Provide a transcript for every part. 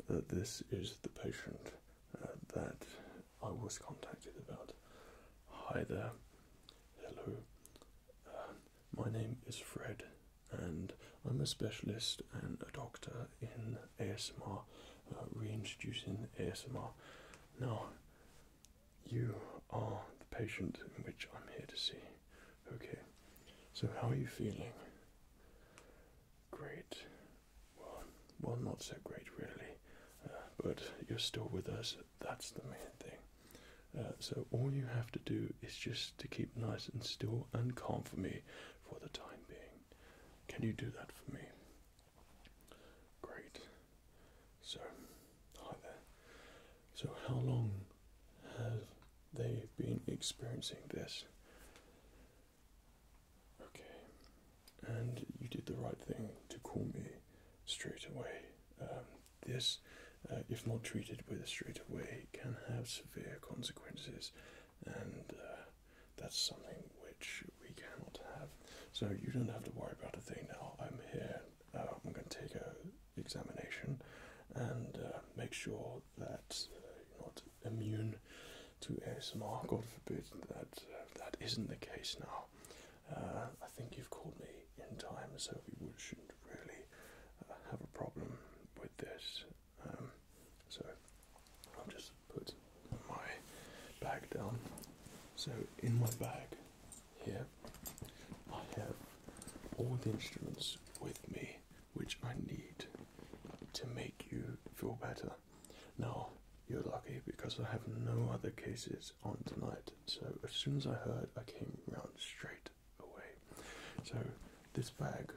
this is the patient that I was contacted about. Hi there. Hello. My name is Fred, and I'm a specialist and a doctor in ASMR, reintroducing ASMR. Now, you are the patient in which I'm here to see. Okay, so how are you feeling? Great. Well, not so great really, but you're still with us. That's the main thing. So all you have to do is just to keep nice and still and calm for me for the time being. Can you do that for me? Great. So, hi there. So how long have they been experiencing this? Okay. And you did the right thing to call me straight away. This, if not treated with straight away, can have severe consequences, and that's something which we cannot have. So you don't have to worry about a thing now. I'm here. I'm going to take a examination and make sure that you're not immune to ASMR. God forbid that that isn't the case now. I think you've called me in time, so we shouldn't really have a problem with this. So I'll just put my bag down. So in my bag here, I have all the instruments with me which I need to make you feel better. Now, you're lucky because I have no other cases on tonight. So as soon as I heard, I came round straight away. So this bag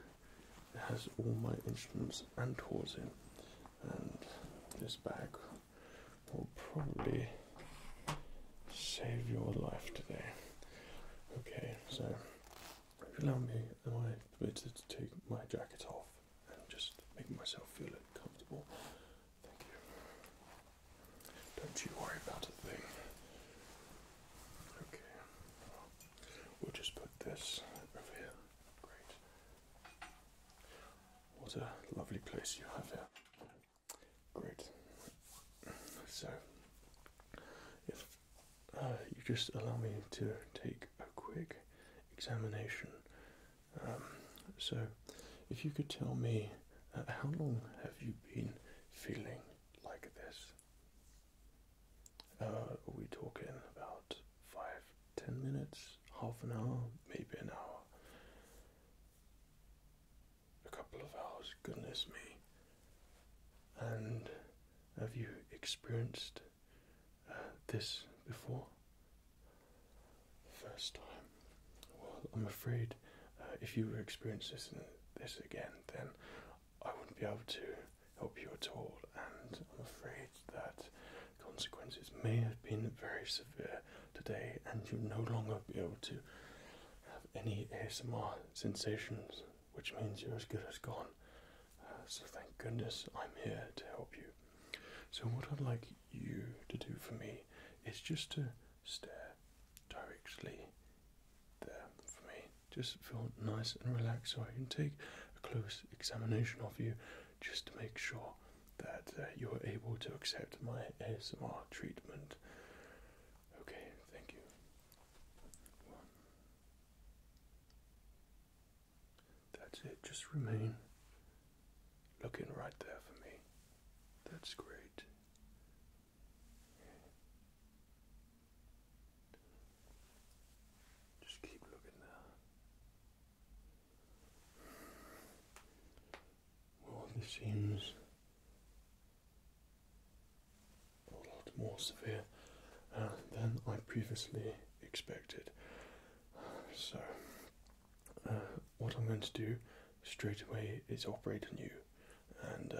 has all my instruments and tools in, and this bag will probably save your life today. Okay, so if you allow me, am I permitted to take my jacket off and just make myself feel comfortable? Thank you. Don't you worry about a thing. Okay, we'll just put this over here. Great. What a lovely place you have here. Great. So, if you just allow me to take a quick examination. So, if you could tell me, how long have you been feeling like this? Are we talking about 5-10 minutes, half an hour, maybe an hour, a couple of hours? Goodness me. And have you experienced this before? First time. Well, I'm afraid if you experience this again, then I wouldn't be able to help you at all, and I'm afraid that consequences may have been very severe today, and you'll no longer be able to have any ASMR sensations, which means you're as good as gone. So thank goodness I'm here to help you. So what I'd like you to do for me is just to stare directly there for me. Just feel nice and relaxed so I can take a close examination of you, just to make sure that you are able to accept my ASMR treatment. Okay, thank you. Well, that's it, just remain looking right there for me. That's great. Just keep looking there. Well, this seems a lot more severe than I previously expected. So, what I'm going to do straight away is operate on you, and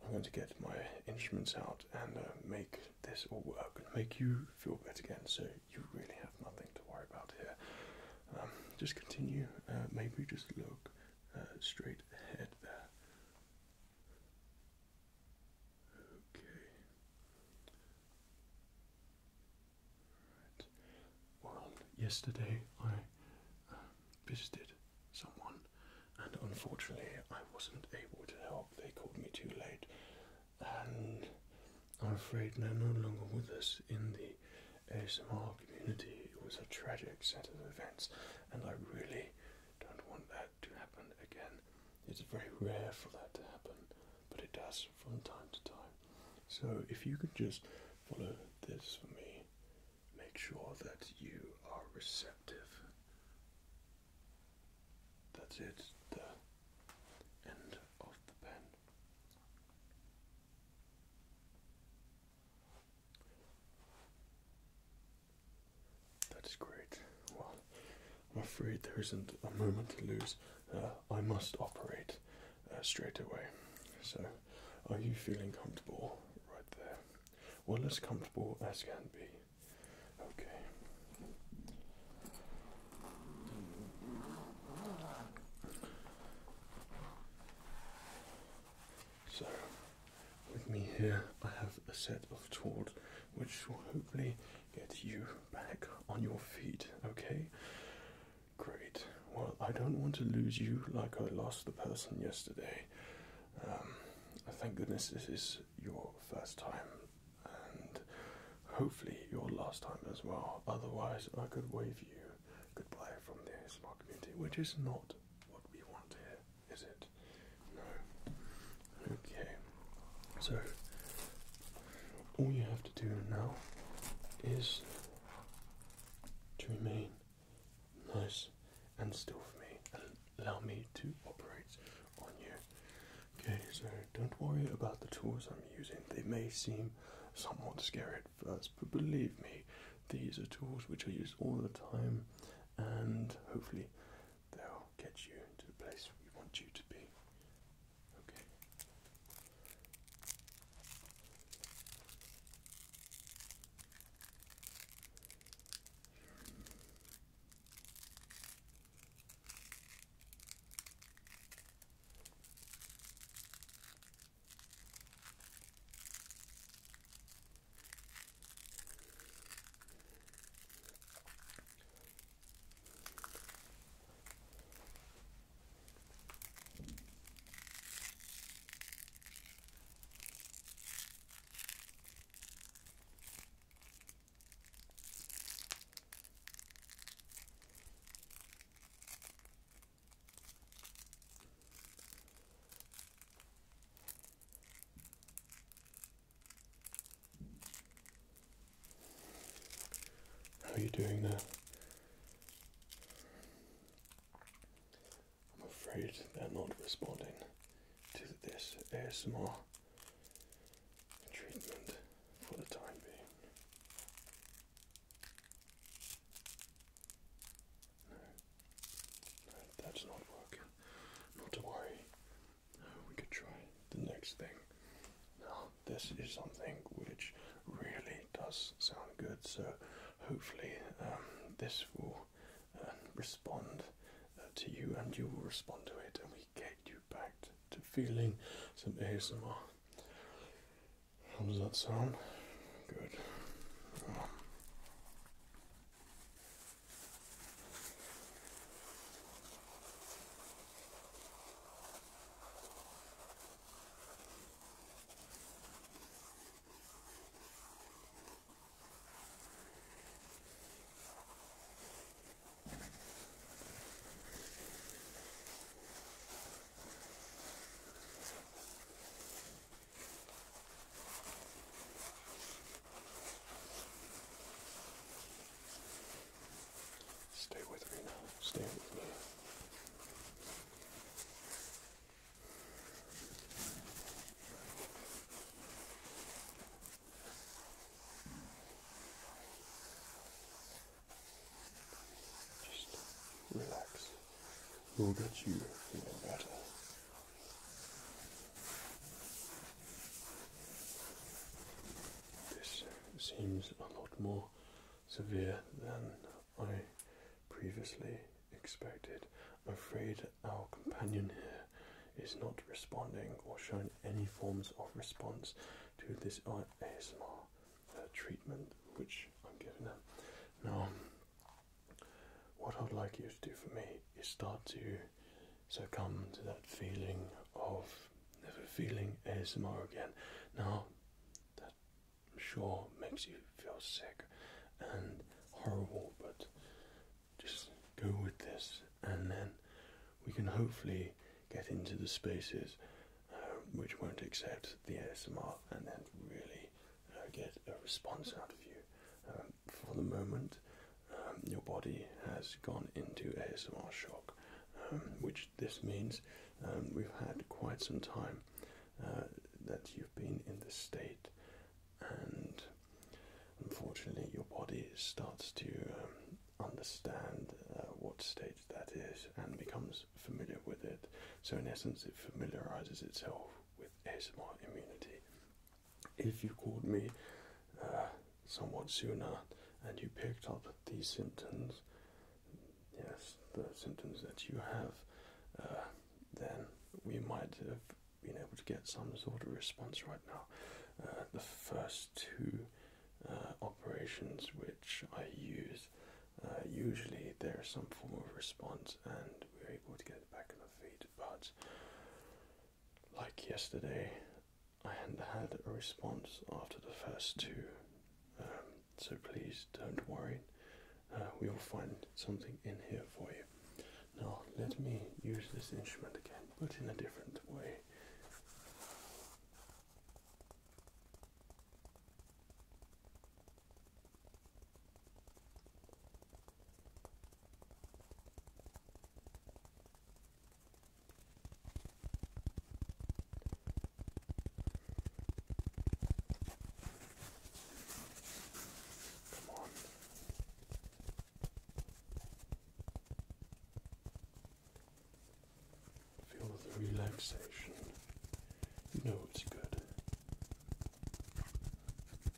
I'm going to get my instruments out and make this all work and make you feel better again, so you really have nothing to worry about here. Just continue, maybe just look straight ahead there. Okay. Right. Well, yesterday I visited someone, and unfortunately I wasn't able to help. They called me too late, and I'm afraid they're no longer with us in the ASMR community. It was a tragic set of events, and I really don't want that to happen again. It's very rare for that to happen, but it does from time to time. So if you could just follow this for me, make sure that you are receptive. That's it, the end of the pen. That is great. Well, I'm afraid there isn't a moment to lose. I must operate straight away. So, are you feeling comfortable right there? Well, as comfortable as can be. Okay. So, with me here, I have a set of tools which will hopefully get you back on your feet, okay? Great. Well, I don't want to lose you like I lost the person yesterday. Thank goodness this is your first time, and hopefully your last time as well. Otherwise, I could wave you goodbye from the ASMR community, which is not what we want here, is it? No. Okay. So, all you have to do now is to remain nice and still for me and allow me to operate on you. Okay, so don't worry about the tools I'm using. They may seem somewhat scary at first, but believe me, these are tools which I use all the time, and hopefully they'll get you to the place we want you to be. Okay. How are you doing there? I'm afraid they're not responding to this ASMR treatment for the time being. No, that's not working. Not to worry. We could try the next thing. Now, this is something which really does sound good, so hopefully this will respond to you, and you will respond to it, and we get you back to feeling some ASMR. How does that sound? Good. Stay with me now. Stay with me. Just relax. We'll get you feeling better. This seems a lot more severe than I previously expected. I'm afraid our companion here is not responding or showing any forms of response to this ASMR treatment which I'm giving them. Now, what I'd like you to do for me is start to succumb to that feeling of never feeling ASMR again. Now, that I'm sure makes you feel sick and horrible, but just go with this, and then we can hopefully get into the spaces which won't accept the ASMR, and then really get a response out of you. For the moment, your body has gone into ASMR shock, which this means we've had quite some time that you've been in this state, and unfortunately your body starts to understand what state that is and becomes familiar with it. So in essence, it familiarizes itself with ASMR immunity. If you called me somewhat sooner and you picked up these symptoms, yes, the symptoms that you have, then we might have been able to get some sort of response right now. The first two operations which I use, usually there is some form of response and we're able to get back on our feet, but like yesterday, I hadn't had a response after the first two, so please don't worry, we will find something in here for you. Now let me use this instrument again, but in a different way. Relaxation. You know it's good.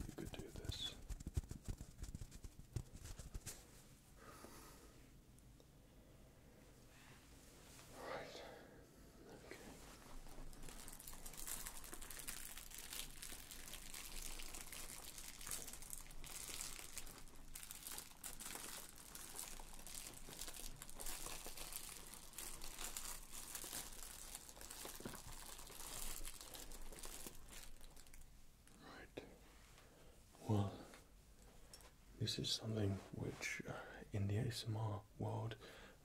You could do this. Right. Okay. Well, this is something which, in the ASMR world,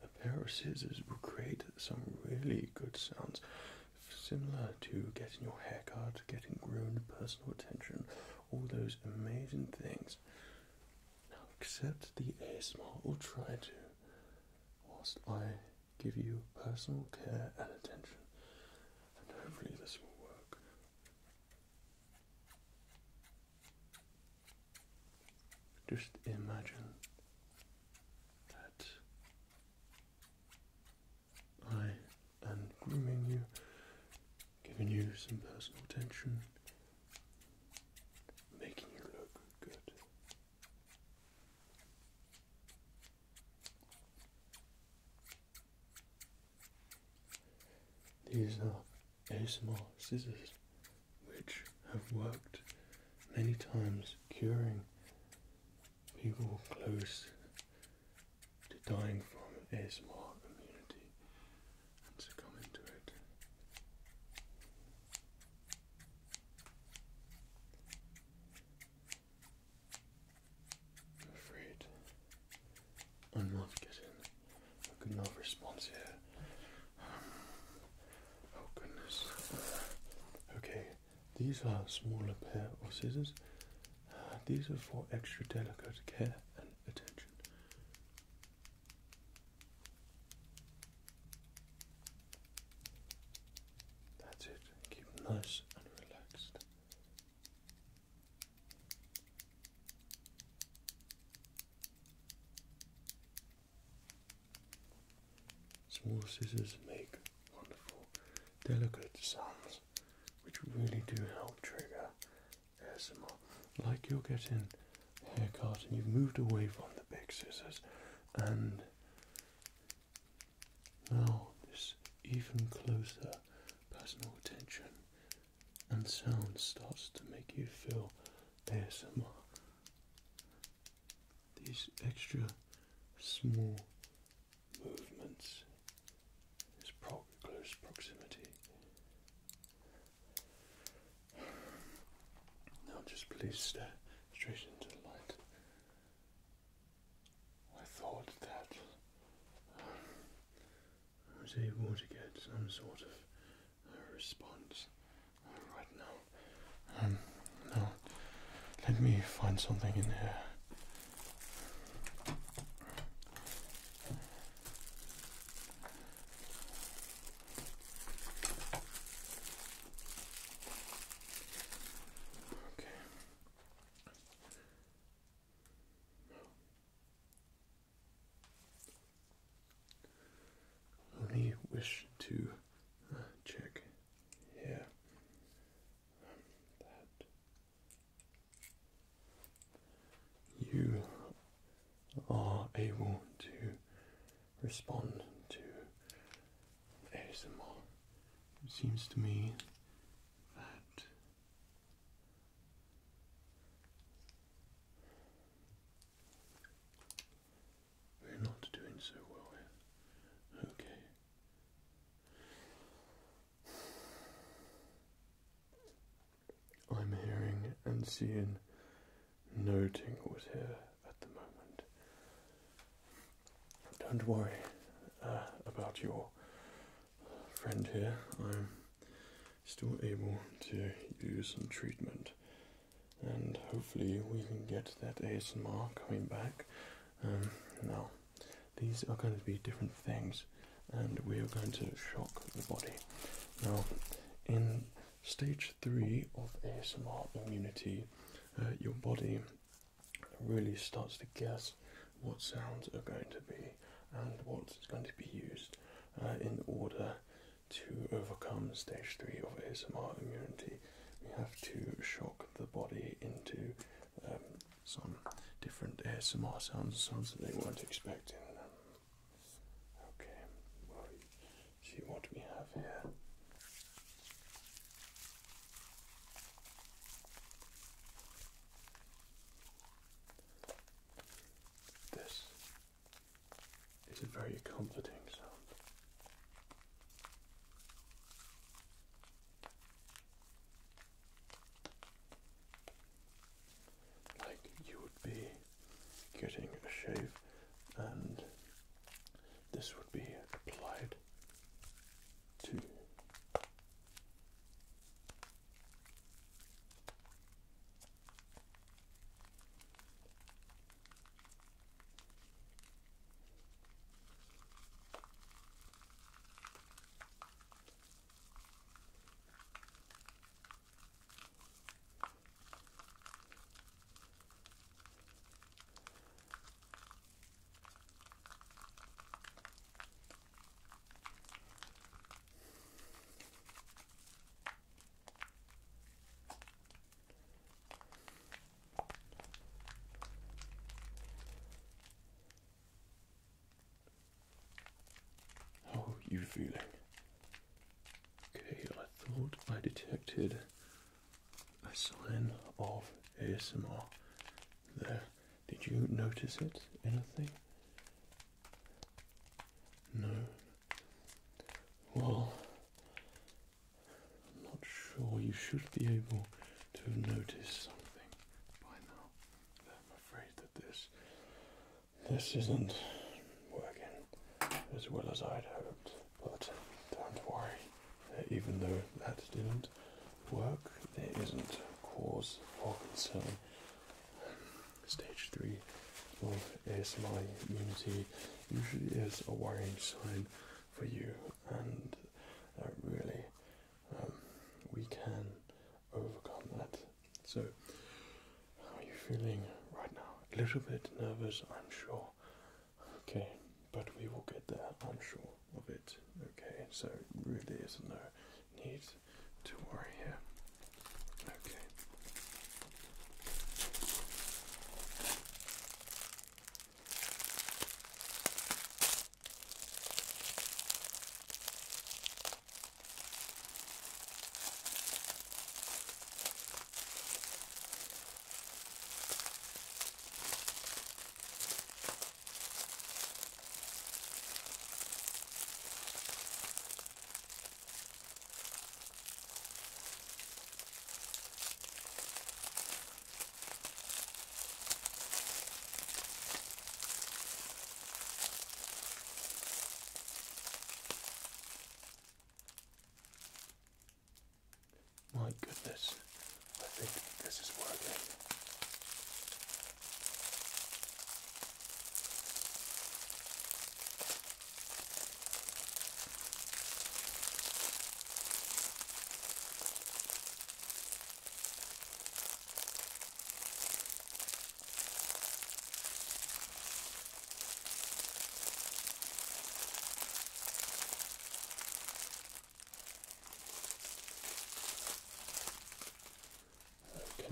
a pair of scissors will create some really good sounds, similar to getting your hair cut, getting groomed, personal attention, all those amazing things. Now, accept the ASMR, or try to, whilst I give you personal care and attention, and hopefully this will work. Just imagine that I am grooming you, giving you some personal attention, making you look good. These are ASMR scissors which have worked many times curing people close to dying from ASMR immunity and succumbing to it. I'm afraid I'm not getting a good enough response here. Oh goodness. Okay, these are a smaller pair of scissors. These are for extra delicate care and attention. That's it. Keep them nice and relaxed. Small scissors make wonderful, delicate sounds, which really do help trigger ASMR. Like you're getting a haircut and you've moved away from the big scissors, and now this even closer personal attention and sound starts to make you feel ASMR. These extra small movements, close proximity, Just please stare straight into the light. I thought that I was able to get some sort of response right now. Now, let me find something in here. Only wish to check here that you are able to respond to ASMR. It seems to me that we're not doing so well here. Okay. I'm hearing and seeing no tingles here at the moment. Don't worry about your friend here. I'm still able to use some treatment, and hopefully we can get that ASMR coming back. Now, these are going to be different things, and we are going to shock the body. Now, in stage 3 of ASMR immunity, your body really starts to guess what sounds are going to be and what's going to be used in order to overcome stage 3 of ASMR immunity. We have to shock the body into some different ASMR sounds that they weren't expecting. Okay, well, see what we have here. This is a very comforting sound. Like you would be getting a shave and this would be applied to you feeling? Okay, I thought I detected a sign of ASMR there. Did you notice it? Anything? No? Well, I'm not sure. You should be able to have noticed something by now. I'm afraid that this isn't working as well as I'd hoped. But don't worry, even though that didn't work, there isn't cause for concern. Stage 3 of ASMR immunity usually is a worrying sign for you, and really we can overcome that. So, how are you feeling right now? A little bit nervous, I'm sure. Okay, but we will get there, I'm sure of it. Okay, so really is no need to worry here. Okay.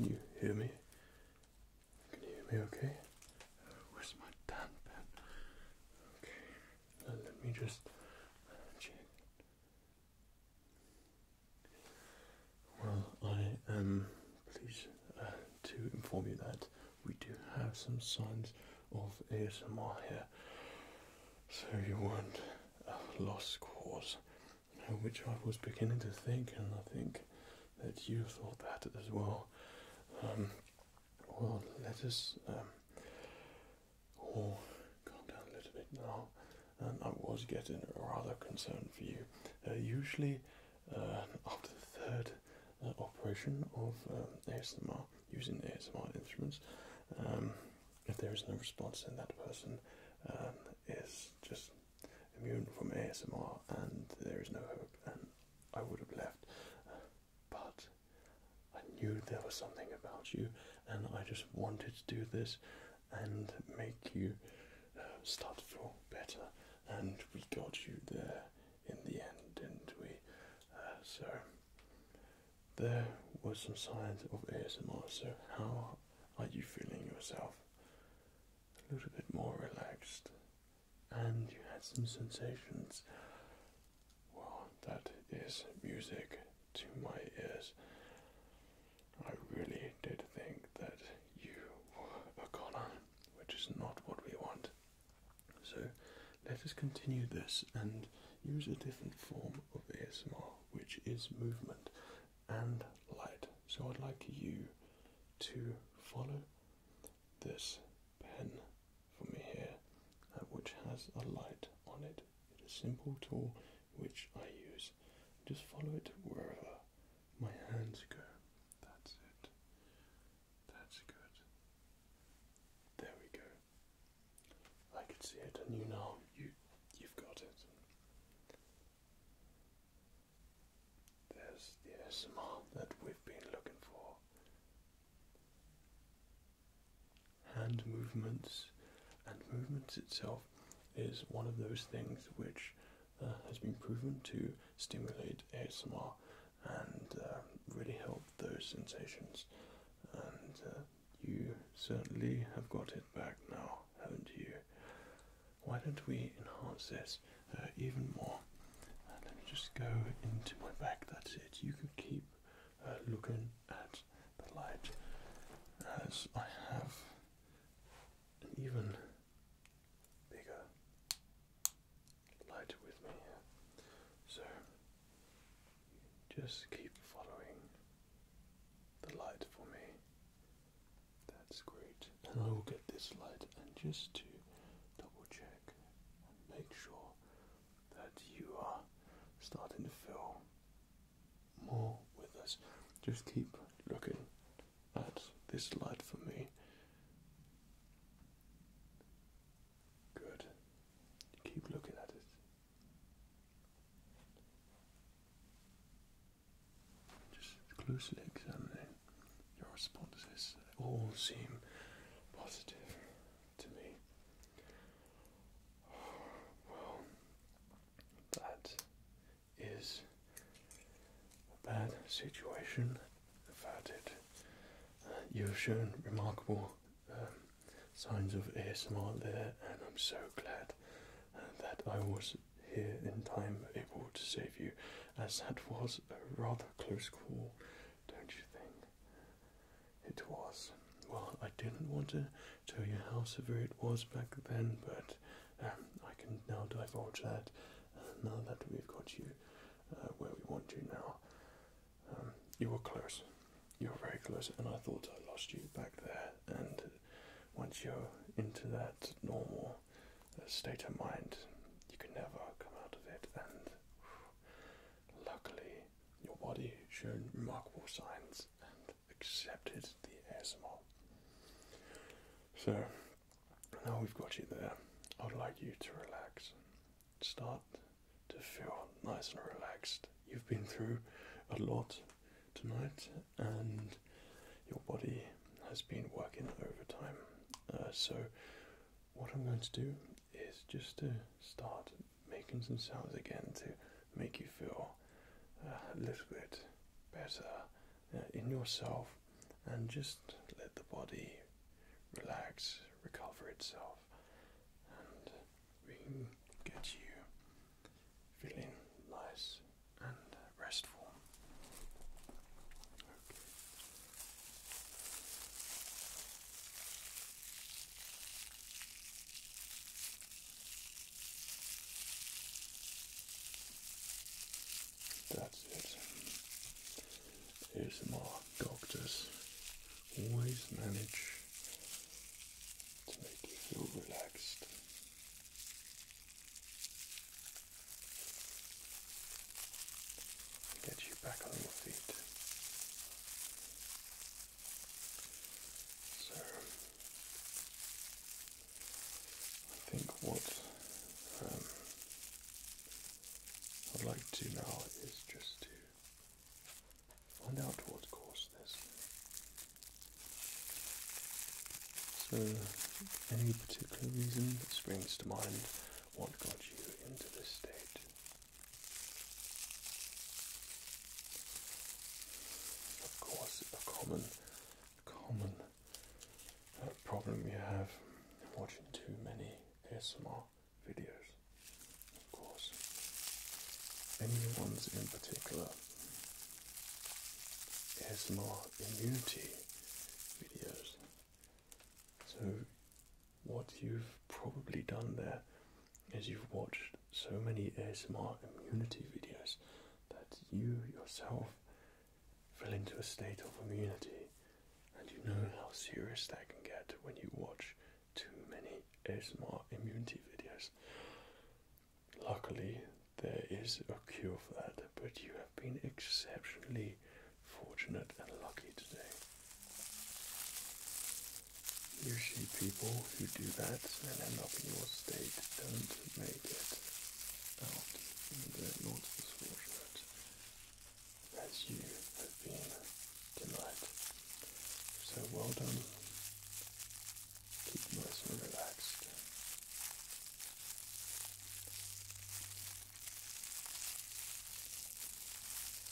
can you hear me? Can you hear me okay? Where's my damn pen? Okay, let me just check. Well, I am pleased to inform you that we do have some signs of ASMR here. So you weren't a lost cause, which I was beginning to think, and I think that you thought that as well. Well, let us all calm down a little bit now. And I was getting rather concerned for you. Usually, after the third operation of ASMR, using ASMR instruments, if there is no response, then that person is just immune from ASMR, and there is no hope, and I would have left. But I knew there was something about you, and I just wanted to do this and make you start to feel better, and we got you there in the end, didn't we? So there was some signs of ASMR. So how are you feeling yourself? A little bit more relaxed, and you had some sensations. Well, that is music to my ears. I really did think that you were a goner, which is not what we want. So let us continue this and use a different form of ASMR, which is movement and light. So I'd like you to follow this pen for me here, which has a light on it. It's a simple tool which I use. Just follow it wherever my hands go. That's it. That's good. There we go. I can see it, and you know you've got it. There's the ASMR that we've been looking for. Hand movements and movements itself is one of those things which has been proven to stimulate ASMR and really help those sensations. And you certainly have got it back now, haven't you? Why don't we enhance this even more? Let me just go into my back. That's it. You can keep looking at the light, as I have an even bigger light with me here. So just keep following the light for me. That's great. And I will get this light, and just to double check and make sure that you are starting to feel more with us, just keep looking at this light for me. Good. Keep looking at it. Just closely examining your responses. They all seem positive to me. Well, that is a bad situation. Averted. You've shown remarkable signs of ASMR there, and I'm so glad that I was here in time, able to save you, as that was a rather close call, don't you think? It was. Well, I didn't want to tell you how severe it was back then, but I can now divulge that now that we've got you where we want you now. You were close. You were very close, and I thought I lost you back there. And once you're into that normal state of mind, you can never come out of it. And luckily, your body showed remarkable signs and accepted the ASMR. So now we've got you there. I'd like you to relax. Start to feel nice and relaxed. You've been through a lot tonight, and your body has been working overtime. So what I'm going to do is just to start making some sounds again to make you feel a little bit better in yourself and just let the body relax, recover itself, and we can get you feeling nice and restful. Okay. That's it. ASMR doctors always manage to make you feel relaxed. Get you back on your feet. So, I think what I'd like to now is just to find out what caused this. So, any particular reason that springs to mind what got you into this state? Of course, a common problem you have watching too many ASMR videos. Of course, any ones in particular ASMR immunity videos. So what you've probably done there is you've watched so many ASMR immunity videos that you yourself fell into a state of immunity, and you know how serious that can get when you watch too many ASMR immunity videos. Luckily, there is a cure for that, but you have been exceptionally fortunate and lucky today. Usually people who do that and end up in your state don't make it out, and they're not as fortunate as you have been tonight. So well done. Keep nice and relaxed.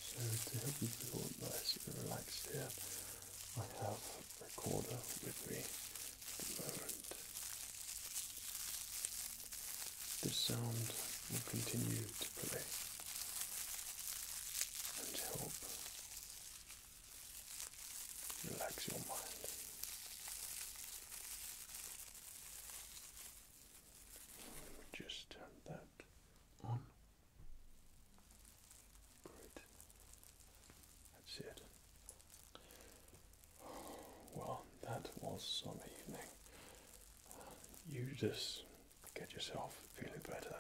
So to help you feel nice and relaxed here, I have a recorder with me at the moment. This sound will continue to play and help relax your mind. Just turn that on. Great. That's it. Well, that was some evening. You just get yourself feeling better,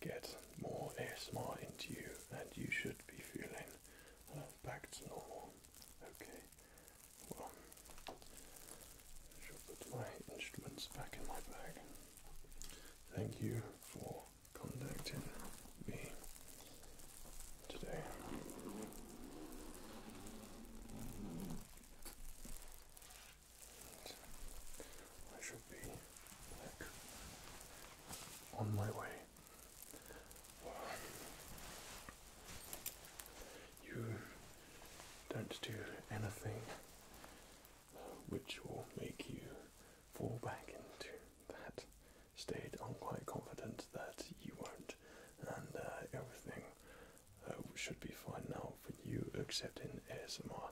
get more ASMR into you, and you should be feeling back to normal. Okay, well, I shall put my instruments back in my bag. Thank you for contacting me today. I should be back on my way. You don't do anything which will make you fall back into that state. I'm quite confident that you won't, and everything should be fine now for you, except in ASMR.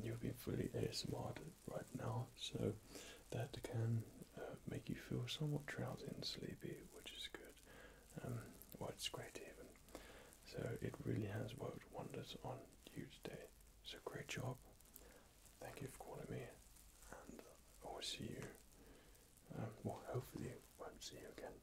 You've been fully ASMR'd right now, so that can make you feel somewhat drowsy and sleepy, which is good. Well, it's great even. So it really has worked wonders on you today. So great job. Thank you for calling me, and I will see you. Well, hopefully I won't see you again